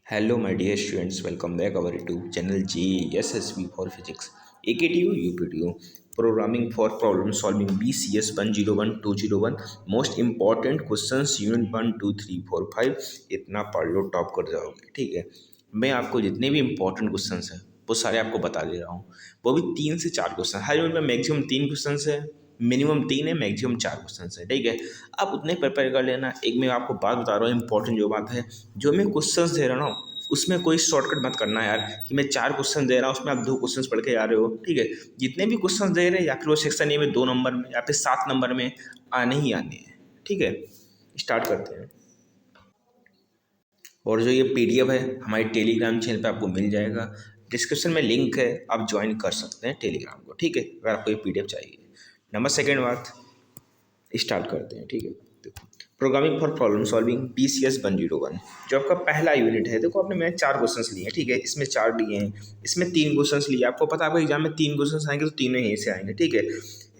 Hello, my dear students. Welcome back our YouTube channel GSSB for Physics, AKTU, UPTU, Programming for Problem Solving BCS 101 201. Most important questions Unit 1 2 3 4 5. इतना पढ़ लो top कर जाओगे। ठीक है, मैं आपको जितने भी इंपॉर्टेंट क्वेश्चंस हैं वो सारे आपको बता दे रहा हूँ। वो भी 3 से 4 क्वेश्चन, हर यूनिट में मैक्सिमम 3 क्वेश्चन है, मिनिमम 3 है, मैक्सिमम 4 क्वेश्चन है। ठीक है, आप उतने प्रिपेयर कर लेना। एक मैं आपको बात बता रहा हूँ, इंपॉर्टेंट जो बात है, जो मैं क्वेश्चंस दे रहा हूँ उसमें कोई शॉर्टकट मत करना यार कि मैं 4 क्वेश्चन दे रहा हूँ उसमें आप 2 क्वेश्चन पढ़ के आ रहे हो। ठीक है, जितने भी क्वेश्चन दे रहे हैं या फिर वो सेक्शन ए में 2 नंबर में या फिर 7 नंबर में आने ही आने हैं। ठीक है, स्टार्ट करते हैं। और जो ये पीडीएफ है हमारे टेलीग्राम चैनल पे आपको मिल जाएगा, डिस्क्रिप्शन में लिंक है, आप ज्वाइन कर सकते हैं टेलीग्राम को। ठीक है, अगर आपको ये पीडीएफ चाहिए। नंबर सेकेंड बात, स्टार्ट करते हैं। ठीक है, देखो, programming for problem solving BCS 101 जो आपका पहला यूनिट है। देखो, आपने मैंने 4 क्वेश्चंस लिए हैं। ठीक है, इसमें 4 लिए हैं, इसमें 3 क्वेश्चंस लिए। आपको पता है आपको एग्जाम में 3 क्वेश्चंस आएंगे तो तीनों यहीं से आएंगे। ठीक है,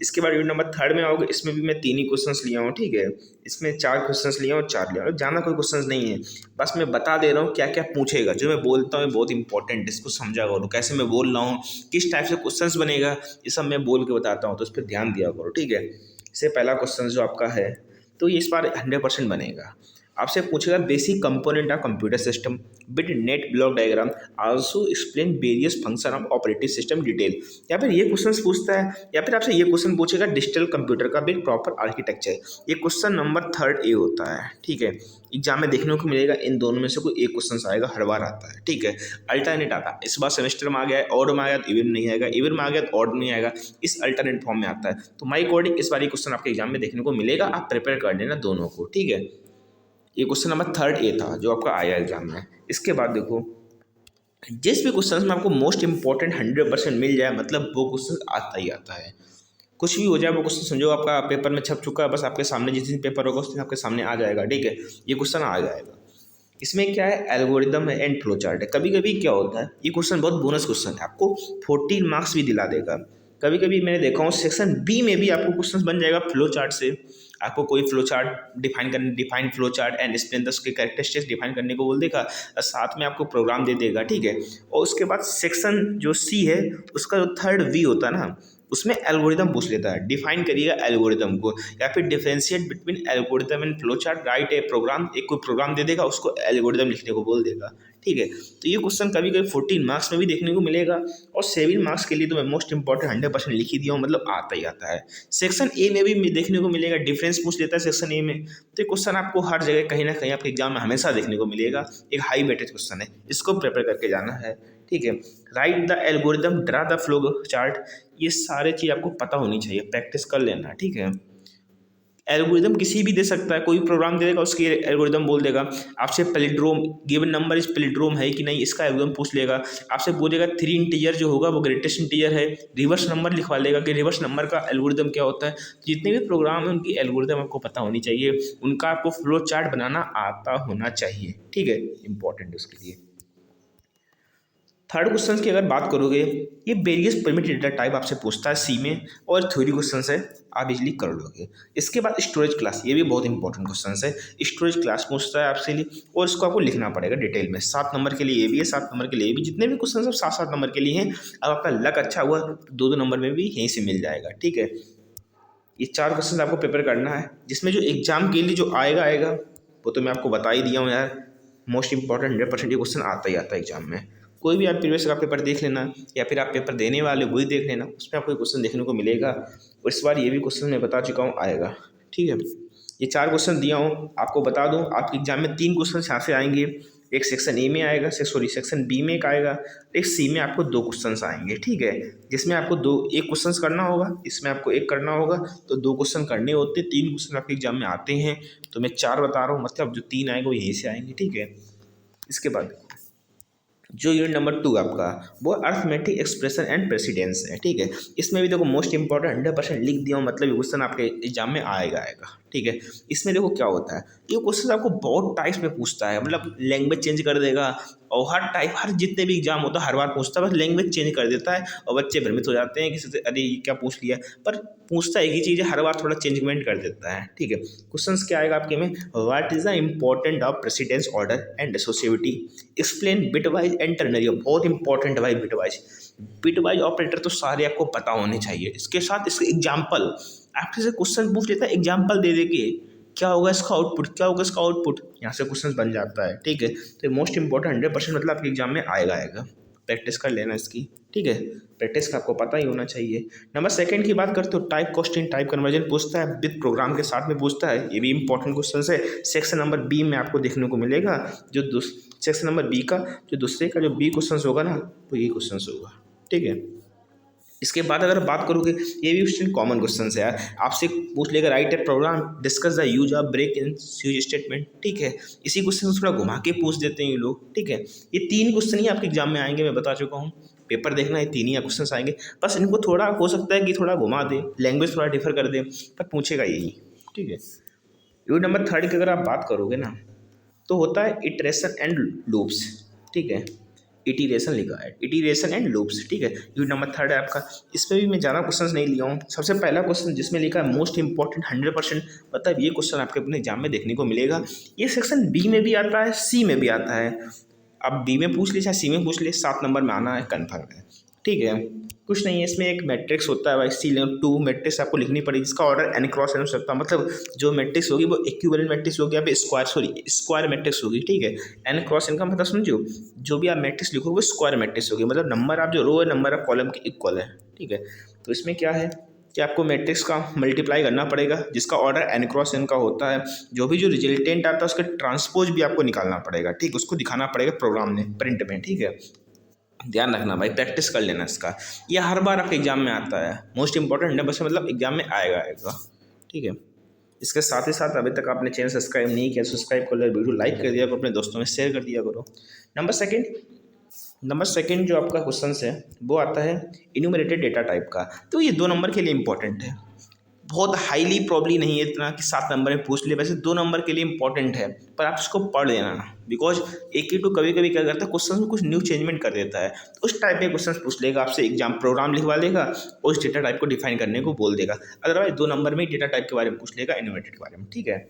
इसके बाद यूनिट नंबर 3 में आओगे, इसमें भी मैं 3 ही क्वेश्चंस लिया हूँ। ठीक है, इसमें 4 क्वेश्चंस लिए और 4 लिया, ज़्यादा कोई क्वेश्चंस नहीं है। बस मैं बता दे रहा हूँ क्या क्या पूछेगा। जो मैं बोलता हूँ बहुत इंपॉर्टेंट, इसको समझा करो, कैसे मैं बोल रहा हूँ, किस टाइप से क्वेश्चंस बनेगा, ये सब मैं बोल के बताता हूँ, तो उस पर ध्यान दिया करो। ठीक है, इससे पहला क्वेश्चन जो आपका है तो ये इस बार 100% बनेगा। आपसे पूछेगा basic component of computer system with net block diagram, also explain various function of operating system detail. या फिर ये क्वेश्चन पूछता है, या फिर आपसे ये क्वेश्चन पूछेगा डिजिटल कंप्यूटर का भी प्रॉपर आर्किटेक्चर। ये क्वेश्चन नंबर 3 ए होता है। ठीक है, एग्जाम में देखने को मिलेगा, इन दोनों में से कोई एक क्वेश्चन आएगा, हर बार आता है। ठीक है, अल्टरनेट आता है, इस बार सेमेस्टर में आ गया है, ऑड में आ गया तो इवन नहीं आएगा, इवन में आ गया तो ऑड नहीं आएगा, इस अल्टरनेट फॉर्म में आता है। तो माई अकॉर्डिंग इस बार ये क्वेश्चन आपके एग्जाम में देखने को मिलेगा, आप प्रिपेयर कर लेना दोनों को। ठीक है, ये क्वेश्चन नंबर 3 ए था जो आपका आया एग्जाम में। इसके बाद देखो, जिस भी क्वेश्चन में आपको मोस्ट इंपॉर्टेंट 100% मिल जाए, मतलब वो क्वेश्चन आता ही आता है। कुछ भी हो जाए वो क्वेश्चन समझो आपका पेपर में छप चुका है, बस आपके सामने जिस दिन पेपर होगा उस दिन आपके सामने आ जाएगा। ठीक है, ये क्वेश्चन आ जाएगा। इसमें क्या है, एल्गोरिदम है एंड फ्लो चार्ट है। कभी कभी क्या होता है, ये क्वेश्चन बहुत बोनस क्वेश्चन है, आपको 14 मार्क्स भी दिला देगा। कभी कभी मैंने देखा हूँ सेक्शन बी में भी आपको क्वेश्चन बन जाएगा फ्लो चार्ट से। आपको कोई flow chart define flow chart and explain उसके कैरेक्टरिस्टिक्स डिफाइन करने को बोल देगा, और साथ में आपको प्रोग्राम दे देगा। ठीक है, और उसके बाद सेक्शन जो सी है उसका जो 3 वी होता है ना, उसमें एल्गोरिदम पूछ लेता है, डिफाइन करिएगा एल्गोरिदम को, या फिर differentiate between algorithm and flow chart, write a program. एक कोई प्रोग्राम दे देगा, उसको एल्गोरिदम लिखने को बोल देगा। ठीक है, तो ये क्वेश्चन कभी कभी 14 मार्क्स में भी देखने को मिलेगा, और 7 मार्क्स के लिए तो मैं मोस्ट इंपॉर्टेंट 100% लिख ही दिया हूँ, मतलब आता ही आता है। सेक्शन ए में भी देखने को मिलेगा, डिफरेंस पूछ लेता है सेक्शन ए में। तो ये क्वेश्चन आपको हर जगह कहीं ना कहीं आपके एग्जाम में हमेशा देखने को मिलेगा। एक हाई वेटेज क्वेश्चन है, इसको प्रिपेयर करके जाना है। ठीक है, right the algorithm, draw the flow chart, ये सारे चीज़ आपको पता होनी चाहिए, प्रैक्टिस कर लेना। ठीक है, एल्गोरिदम किसी भी दे सकता है, कोई प्रोग्राम दे देगा उसकी एल्गोरिदम बोल देगा। आपसे पैलिंड्रोम, गिवन नंबर इस पैलिंड्रोम है कि नहीं, इसका एल्गोरिदम पूछ लेगा। आपसे बोलेगा 3 इंटीजर जो होगा वो ग्रेटेस्ट इंटीजर है, रिवर्स नंबर लिखवा लेगा कि रिवर्स नंबर का एल्गोरिदम क्या होता है। जितने भी प्रोग्राम है उनकी एल्गोरिदम आपको पता होनी चाहिए, उनका आपको फ्लो चार्ट बनाना आता होना चाहिए। ठीक है, इंपॉर्टेंट उसके लिए। 3 क्वेश्चन की अगर बात करोगे, ये वेरियस परमिटेड डेटा टाइप आपसे पूछता है सी में, और थ्योरी क्वेश्चन है, आप इजीली कर लोगे। इसके बाद स्टोरेज क्लास, ये भी बहुत इंपॉर्टेंट क्वेश्चन है। स्टोरेज क्लास पूछता है आपसे लिए, और इसको आपको लिखना पड़ेगा डिटेल में। 7 नंबर के लिए ये भी है, 7 नंबर के लिए ये भी, जितने भी क्वेश्चन सब 7-7 नंबर के लिए हैं। अब आपका लक अच्छा हुआ तो 2-2 नंबर में भी यहीं से मिल जाएगा। ठीक है, ये 4 क्वेश्चन आपको प्रिपेयर करना है, जिसमें जो एग्जाम के लिए जो आएगा आएगा वो तो मैं आपको बता ही दिया हूँ यार। मोस्ट इंपॉर्टेंट 100% ये क्वेश्चन आता ही आता है एग्जाम में। कोई भी आप प्रीवियस का पेपर देख लेना, या फिर आप पेपर देने वाले वही देख लेना, उसमें आपको क्वेश्चन देखने को मिलेगा। और इस बार ये भी क्वेश्चन मैं बता चुका हूँ आएगा। ठीक है, ये 4 क्वेश्चन दिया हूँ, आपको बता दूँ आपके एग्जाम में 3 क्वेश्चन यहाँ से आएंगे। एक सेक्शन ए में आएगा, सेक्शन बी में एक आएगा, एक सी में आपको 2 क्वेश्चन आएंगे। ठीक है, जिसमें आपको एक क्वेश्चन करना होगा, इसमें आपको एक करना होगा, तो 2 क्वेश्चन करने होते, 3 क्वेश्चन आपके एग्जाम में आते हैं। तो मैं 4 बता रहा हूँ, मतलब जो 3 आएंगे वो यहीं से आएंगे। ठीक है, इसके बाद जो यूनिट नंबर 2 आपका, वो अर्थमेटिक एक्सप्रेशन एंड प्रेसिडेंस है। ठीक है, इसमें भी देखो मोस्ट इंपॉर्टेंट 100% लिख दिया हूँ, मतलब ये क्वेश्चन आपके एग्जाम में आएगा आएगा। ठीक है। इसमें देखो क्या होता है, ये क्वेश्चन आपको बहुत टाइप्स में पूछता है, मतलब लैंग्वेज चेंज कर देगा, और हर टाइप, हर जितने भी एग्जाम होता है हर बार पूछता है, बस लैंग्वेज चेंज कर देता है और बच्चे भ्रमित हो जाते हैं कि सोचते, अरे ये क्या पूछ लिया, पर पूछता एक ही चीज़ है, हर बार थोड़ा चेंजमेंट कर देता है। ठीक है। क्वेश्चन क्या आएगा आपके में, what is the important of precedence order and associativity, explain bitwise and ternary. बहुत इंपॉर्टेंट है भाई बिटवाइज। बिटवाइज ऑपरेटर तो सारे आपको पता होने चाहिए, इसके साथ इसके एग्जाम्पल, आपसे से क्वेश्चन पूछ लेता है एग्जाम्पल दे दे के, क्या होगा इसका आउटपुट, क्या होगा इसका आउटपुट, यहाँ से क्वेश्चन बन जाता है। ठीक है। तो मोस्ट इंपॉर्टेंट 100% मतलब आपके एग्जाम में आएगा। प्रैक्टिस कर लेना इसकी। ठीक है। प्रैक्टिस का आपको पता ही होना चाहिए। नंबर सेकंड की बात करते हो, टाइप क्वेश्चन, टाइप कन्वर्जन पूछता है, विद प्रोग्राम के साथ में पूछता है, ये भी इंपॉर्टेंट क्वेश्चन है। सेक्शन नंबर बी में आपको देखने को मिलेगा, जो सेक्शन नंबर बी का जो दूसरे का जो बी क्वेश्चन होगा ना, वो ये क्वेश्चन होगा। ठीक है। इसके बाद अगर बात करोगे, ये भी क्वेश्चन कॉमन क्वेश्चन है यार, आपसे पूछ लेगा, write a program, discuss the use of break in switch statement. ठीक है। इसी क्वेश्चन को थोड़ा घुमा के पूछ देते हैं ये लोग। ठीक है। ये 3 क्वेश्चन ही आपके एग्जाम में आएंगे, मैं बता चुका हूँ। पेपर देखना, ये 3 ही क्वेश्चन आएंगे, बस इनको थोड़ा हो सकता है कि थोड़ा घुमा दे, लैंग्वेज थोड़ा डिफर कर दे, पर पूछेगा यही। ठीक है। यूज नंबर 3 की अगर आप बात करोगे ना, तो होता है इटरेशन एंड लूप्स। ठीक है। इटीरेशन लिखा है, इटीरेशन एंड लूप्स। ठीक है। यूनिट नंबर 3 है आपका। इस पर भी मैं ज़्यादा क्वेश्चन नहीं लिया हूँ। सबसे पहला क्वेश्चन जिसमें लिखा है मोस्ट इंपॉर्टेंट 100%, मतलब ये क्वेश्चन आपके अपने एग्जाम में देखने को मिलेगा। ये सेक्शन बी में भी आता है, सी में भी आता है। अब बी में पूछ ले चाहे सी में पूछ ले, 7 नंबर में आना है, कन्फर्म है। ठीक है। कुछ नहीं है, इसमें एक मैट्रिक्स होता है भाई, C2 मैट्रिक्स आपको लिखनी पड़ेगी, जिसका ऑर्डर n क्रॉस n हो सकता है, मतलब जो मैट्रिक्स होगी वो इक्विवेलेंट मैट्रिक्स होगी, या फिर स्क्वायर मैट्रिक्स होगी। ठीक है। n क्रॉस n का मतलब समझो, जो भी आप मैट्रिक्स लिखोगे वो स्क्वायर मैट्रिक्स होगी, मतलब नंबर आप जो रो है, नंबर ऑफ कॉलम के इक्वल है। ठीक है। तो इसमें क्या है कि आपको मैट्रिक्स का मल्टीप्लाई करना पड़ेगा, जिसका ऑर्डर n क्रॉस n का होता है। जो रिजल्टेंट आता है उसका ट्रांसपोज भी आपको निकालना पड़ेगा। ठीक, उसको दिखाना पड़ेगा प्रोग्राम में, प्रिंट में। ठीक है। ध्यान रखना भाई, प्रैक्टिस कर लेना इसका, ये हर बार आपके एग्जाम में आता है। मोस्ट इंपॉर्टेंट है, बस मतलब एग्जाम में आएगा। ठीक है। इसके साथ ही साथ अभी तक आपने चैनल सब्सक्राइब नहीं किया, सब्सक्राइब कर लो, वीडियो लाइक कर दिया करो, अपने दोस्तों में शेयर कर दिया करो। नंबर सेकंड जो आपका क्वेश्चन है वो आता है इन्यूमरेटेड डेटा टाइप का। तो ये 2 नंबर के लिए इंपॉर्टेंट है, बहुत हाईली प्रॉब्ली नहीं है इतना कि 7 नंबर में पूछ ले, वैसे 2 नंबर के लिए इंपॉर्टेंट है, पर आप इसको पढ़ लेना, बिकॉज एक ही टू कभी कभी क्या करता है, क्वेश्चन में कुछ न्यू चेंजमेंट कर देता है, तो उस टाइप के क्वेश्चन पूछ लेगा आपसे, एग्जाम प्रोग्राम लिखवा लेगा और उस डेटा टाइप को डिफाइन करने को बोल देगा। अदरवाइज 2 नंबर में डेटा टाइप के बारे में पूछ लेगा, इन्यूमरेटेड के बारे में। ठीक है।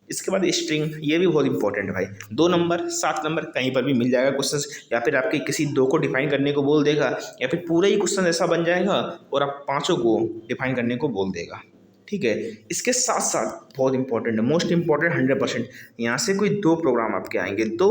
इसके बाद स्ट्रिंग, ये भी बहुत इंपॉर्टेंट है भाई, 2 नंबर 7 नंबर कहीं पर भी मिल जाएगा क्वेश्चन, या फिर आपके किसी 2 को डिफाइन करने को बोल देगा, या फिर पूरा ही क्वेश्चन ऐसा बन जाएगा और आप 5 को डिफाइन करने को बोल देगा। ठीक है। इसके साथ साथ बहुत इंपॉर्टेंट है, मोस्ट इंपॉर्टेंट 100%, यहाँ से कोई 2 प्रोग्राम आपके आएंगे, 2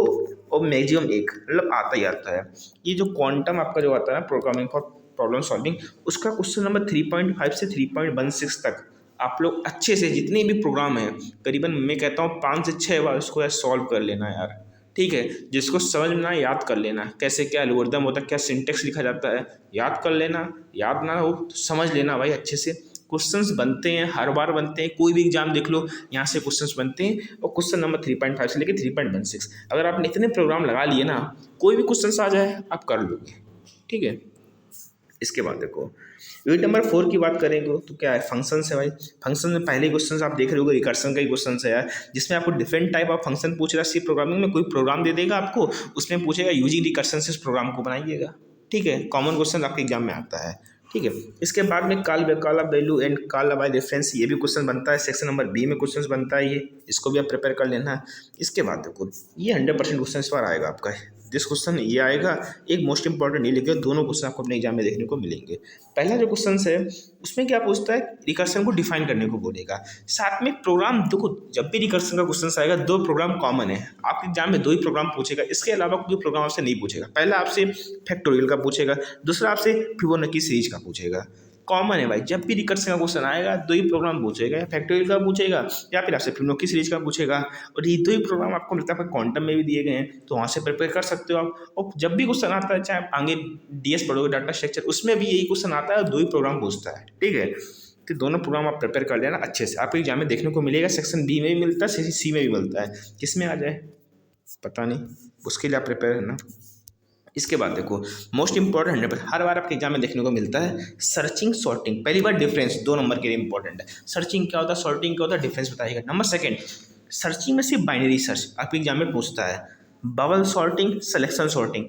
और मैक्सिमम 1, मतलब आता ही आता है। ये जो क्वांटम आपका जो आता है ना, प्रोग्रामिंग फॉर प्रॉब्लम सॉल्विंग, उसका क्वेश्चन नंबर 3.5 से 3.16 तक आप लोग अच्छे से, जितने भी प्रोग्राम हैं करीबन, मैं कहता हूँ 5 से 6 बार उसको सॉल्व कर लेना यार। ठीक है। जिसको समझ में ना, याद कर लेना, कैसे क्या एल्गोरिथम होता है, क्या सिंटेक्स लिखा जाता है, याद कर लेना, याद ना हो तो समझ लेना भाई अच्छे से। क्वेश्चंस बनते हैं, हर बार बनते हैं, कोई भी एग्जाम देख लो, यहाँ से क्वेश्चंस बनते हैं, और क्वेश्चन नंबर 3.5 से लेकर 3.16, अगर आपने इतने प्रोग्राम लगा लिए ना, कोई भी क्वेश्चन आ जाए आप कर लोगे। ठीक है। इसके बाद देखो, यूनिट नंबर 4 की बात करेंगे तो क्या है, फंक्शन है भाई। फंक्शन में पहले क्वेश्चन आप देख रहे हो, रिकर्सन का ही क्वेश्चन है यार, जिसमें आपको डिफरेंट टाइप ऑफ फंक्शन पूछ रहा है। सी प्रोग्रामिंग में कोई प्रोग्राम दे देगा आपको, उसमें पूछेगा यूजिंग रिकर्सन से इस प्रोग्राम को बनाइएगा। ठीक है। कॉमन क्वेश्चन आपके एग्जाम में आता है। ठीक है। इसके बाद में call value and call by reference, ये भी क्वेश्चन बनता है, सेक्शन नंबर बी में क्वेश्चन बनता है ये, इसको भी आप प्रिपेयर कर लेना। इसके बाद देखो, ये 100% क्वेश्चन इस बार आएगा आपका, जिस क्वेश्चन ये आएगा, एक मोस्ट इंपॉर्टेंट ये लिखे, दोनों क्वेश्चन आपको अपने एग्जाम में देखने को मिलेंगे। पहला जो क्वेश्चन है उसमें क्या पूछता है, रिकर्सन को डिफाइन करने को बोलेगा, साथ में प्रोग्राम। देखो, जब भी रिकर्सन का क्वेश्चन आएगा, 2 प्रोग्राम कॉमन है, आपके एग्जाम में 2 ही प्रोग्राम पूछेगा, इसके अलावा कोई प्रोग्राम आपसे नहीं पूछेगा। पहला आपसे फैक्टोरियल का पूछेगा, दूसरा आपसे फिबोनाची सीरीज का पूछेगा। कॉमन है भाई, जब भी रिकर्सन का क्वेश्चन आएगा 2 ही प्रोग्राम पूछेगा, या फैक्टोरियल का पूछेगा या फिर आपसे फिबोनाची सीरीज का पूछेगा, और ये 2 ही प्रोग्राम आपको मिलता है क्वांटम में भी दिए गए हैं, तो वहाँ से प्रिपेयर कर सकते हो आप। और जब भी क्वेश्चन आता है, चाहे आप आगे डीएस पढ़ोगे, डाटा स्ट्रक्चर, उसमें भी यही क्वेश्चन आता है, 2 ही प्रोग्राम पूछता है। ठीक है। तो दोनों प्रोग्राम आप प्रिपेयर कर लेना अच्छे से, आपके एग्जाम में देखने को मिलेगा। सेक्शन बी में भी मिलता है, सेक्शन सी में भी मिलता है, किस में आ जाए पता नहीं, उसके लिए आप प्रिपेयर करना। इसके बाद देखो मोस्ट इंपॉर्टेंट 100% हर बार आपके एग्जाम में देखने को मिलता है, सर्चिंग सॉर्टिंग। पहली बार डिफरेंस 2 नंबर के लिए इंपॉर्टेंट है। सर्चिंग क्या होता है, सॉर्टिंग क्या होता है, डिफरेंस बताइएगा। नंबर सेकंड, सर्चिंग में सिर्फ बाइनरी सर्च आपके एग्जाम में पूछता है। बबल सॉर्टिंग, सिलेक्शन सॉर्टिंग,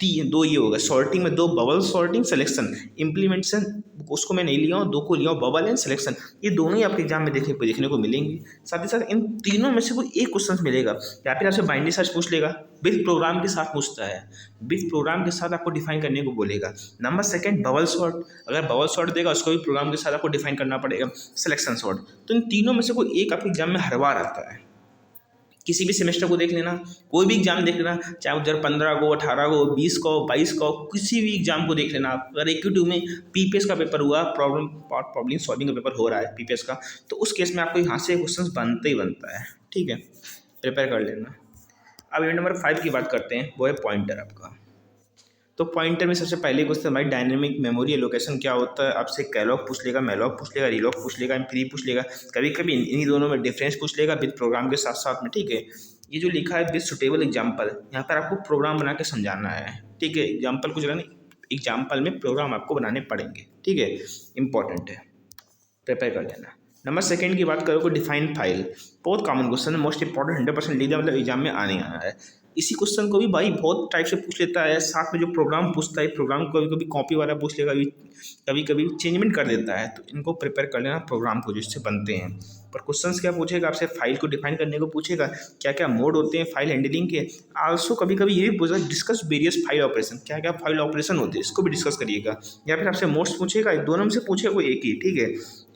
तीन दो ये होगा। सॉर्टिंग में दो, बबल सॉर्टिंग, सिलेक्शन। इम्प्लीमेंटेशन उसको मैं नहीं लिया हूँ, दो को लिया हूँ, बबल एंड सिलेक्शन। ये दोनों ही आपके एग्जाम में देखने को मिलेंगे। साथ ही साथ इन तीनों में से कोई एक क्वेश्चन मिलेगा, या फिर आपसे बाइनरी सर्च पूछ लेगा, विथ प्रोग्राम के साथ पूछता है, विथ प्रोग्राम के साथ आपको डिफाइन करने को बोलेगा। नंबर सेकंड, बबल सॉर्ट, अगर बबल सॉर्ट देगा उसको भी प्रोग्राम के साथ आपको डिफाइन करना पड़ेगा। Selection sort. तो इन तीनों में से कोई एक आपके एग्जाम में हर बार आता है। किसी भी सेमेस्टर को देख लेना, कोई भी एग्जाम देख लेना, चाहे उधर 15 को, 18 को, 20 को, 22 को, किसी भी एग्जाम को देख लेना आप। अगर EQ2 में पीपीएस का पेपर हुआ, प्रॉब्लम सॉल्विंग का पेपर हो रहा है पीपीएस का, तो उस केस में आपको यहाँ से क्वेश्चन बनते ही बनता है। ठीक है, प्रिपेयर कर लेना। अब यूनिट नंबर 5 की बात करते हैं, वो है पॉइंटर आपका। तो पॉइंटर में सबसे पहले क्वेश्चन भाई, डायनेमिक मेमोरी एलोकेशन क्या होता है। आपसे कैलॉग पूछ लेगा, मेलॉग पूछ लेगा, रिलॉग पूछ लेगा, फ्री पूछ लेगा, कभी कभी इन्हीं दोनों में डिफरेंस पूछ लेगा विद प्रोग्राम के साथ साथ में। ठीक है, ये जो लिखा है विद सुटेबल एग्जाम्पल, यहाँ पर आपको प्रोग्राम बना के समझाना है। ठीक है, एग्जाम्पल कुछ नहीं, एग्जाम्पल में प्रोग्राम आपको बनाने पड़ेंगे। ठीक है, इंपॉर्टेंट है, प्रिपेयर कर लेना। नंबर सेकंड की बात करो तो डिफाइन फाइल, बहुत कॉमन क्वेश्चन है, मोस्ट इंपॉर्टेंट, 100% लिख दिया, मतलब एग्जाम में आने आना है। इसी क्वेश्चन को भी भाई बहुत टाइप से पूछ लेता है। साथ में जो प्रोग्राम पूछता है, प्रोग्राम को कभी कभी कॉपी वाला पूछ लेगा, कभी कभी चेंजमेंट कर देता है। तो इनको प्रिपेयर कर लेना, प्रोग्राम को जिससे बनते हैं। पर क्वेश्चंस क्या पूछेगा आपसे, फाइल को डिफाइन करने को पूछेगा, क्या क्या मोड होते हैं फाइल हैंडलिंग के। आल्सो कभी कभी ये भी पूछा, डिस्कस वेरियस फाइल ऑपरेशन, क्या क्या फाइल ऑपरेशन होते हैं, इसको भी डिस्कस करिएगा। या फिर आपसे मोड्स पूछेगा, दोनों में से पूछेगा कोई एक ही। ठीक है,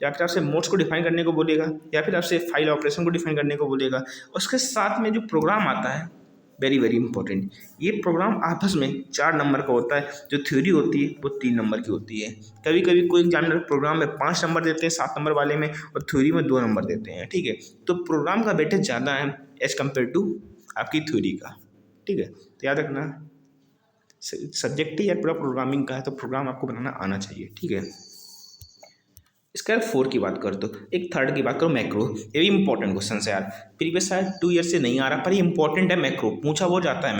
या फिर आपसे मोड्स को डिफाइन करने को बोलेगा, या फिर आपसे फाइल ऑपरेशन को डिफाइन करने को बोलेगा। उसके साथ में जो प्रोग्राम आता है, वेरी वेरी इंपॉर्टेंट, ये प्रोग्राम आपस में 4 नंबर का होता है। जो थ्योरी होती है वो 3 नंबर की होती है। कभी कभी कोई एग्जामिनर प्रोग्राम में 5 नंबर देते हैं 7 नंबर वाले में, और थ्योरी में 2 नंबर देते हैं। ठीक है, तो प्रोग्राम का वेटेज ज़्यादा है एज कम्पेयर टू आपकी थ्योरी का। ठीक है, तो याद रखना, सब्जेक्ट ही यार पूरा प्रोग्रामिंग का है, तो प्रोग्राम आपको बनाना आना चाहिए। ठीक है, इसका 4 की बात कर, तो एक थर्ड की बात करो, मैक्रो। ये भी इंपॉर्टेंट क्वेश्चन है यार, प्रीवियस शायद 2 ईयर से नहीं आ रहा, पर ये इंपॉर्टेंट है। मैक्रो पूछा वो जाता है।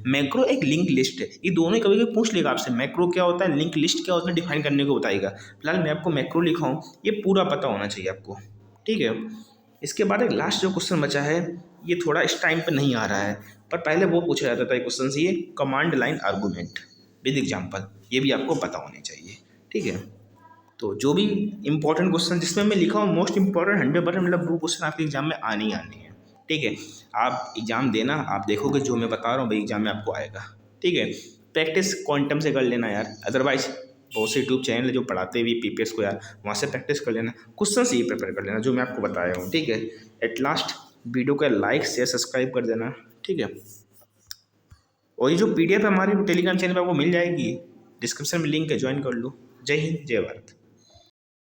मैक्रो एक लिंक लिस्ट है। ये दोनों कभी कभी पूछ लेगा आपसे, मैक्रो क्या होता है, लिंक लिस्ट क्या होता है, डिफाइन करने को बताएगा। फिलहाल मैं आपको मैक्रो लिखा हूँ, ये पूरा पता होना चाहिए आपको। ठीक है, इसके बाद एक लास्ट जो क्वेश्चन बचा है, ये थोड़ा इस टाइम पर नहीं आ रहा है, पर पहले वो पूछा जाता था क्वेश्चन से, ये command line argument with example, ये भी आपको पता होने चाहिए। ठीक है, तो जो भी इंपॉर्टेंट क्वेश्चन जिसमें मैं लिखा हूँ मोस्ट इंपॉर्टेंट 100%, मतलब वो क्वेश्चन आपके एग्जाम में आने ही आने हैं। ठीक है, आप एग्जाम देना, आप देखोगे जो मैं बता रहा हूँ भाई एग्जाम में आपको आएगा। ठीक है, प्रैक्टिस क्वांटम से कर लेना यार, अदरवाइज बहुत से यूट्यूब चैनल जो पढ़ाते हुए पीपीएस को यार, वहाँ से प्रैक्टिस कर लेना, क्वेश्चन से ही प्रिपेयर कर लेना जो मैं आपको बताया हूँ। ठीक है, एट लास्ट वीडियो का लाइक शेयर सब्सक्राइब कर देना। ठीक है, और ये जो PDF है हमारे टेलीग्राम चैनल पर आपको मिल जाएगी, डिस्क्रिप्शन में लिंक है, ज्वाइन कर लो। जय हिंद, जय भारत।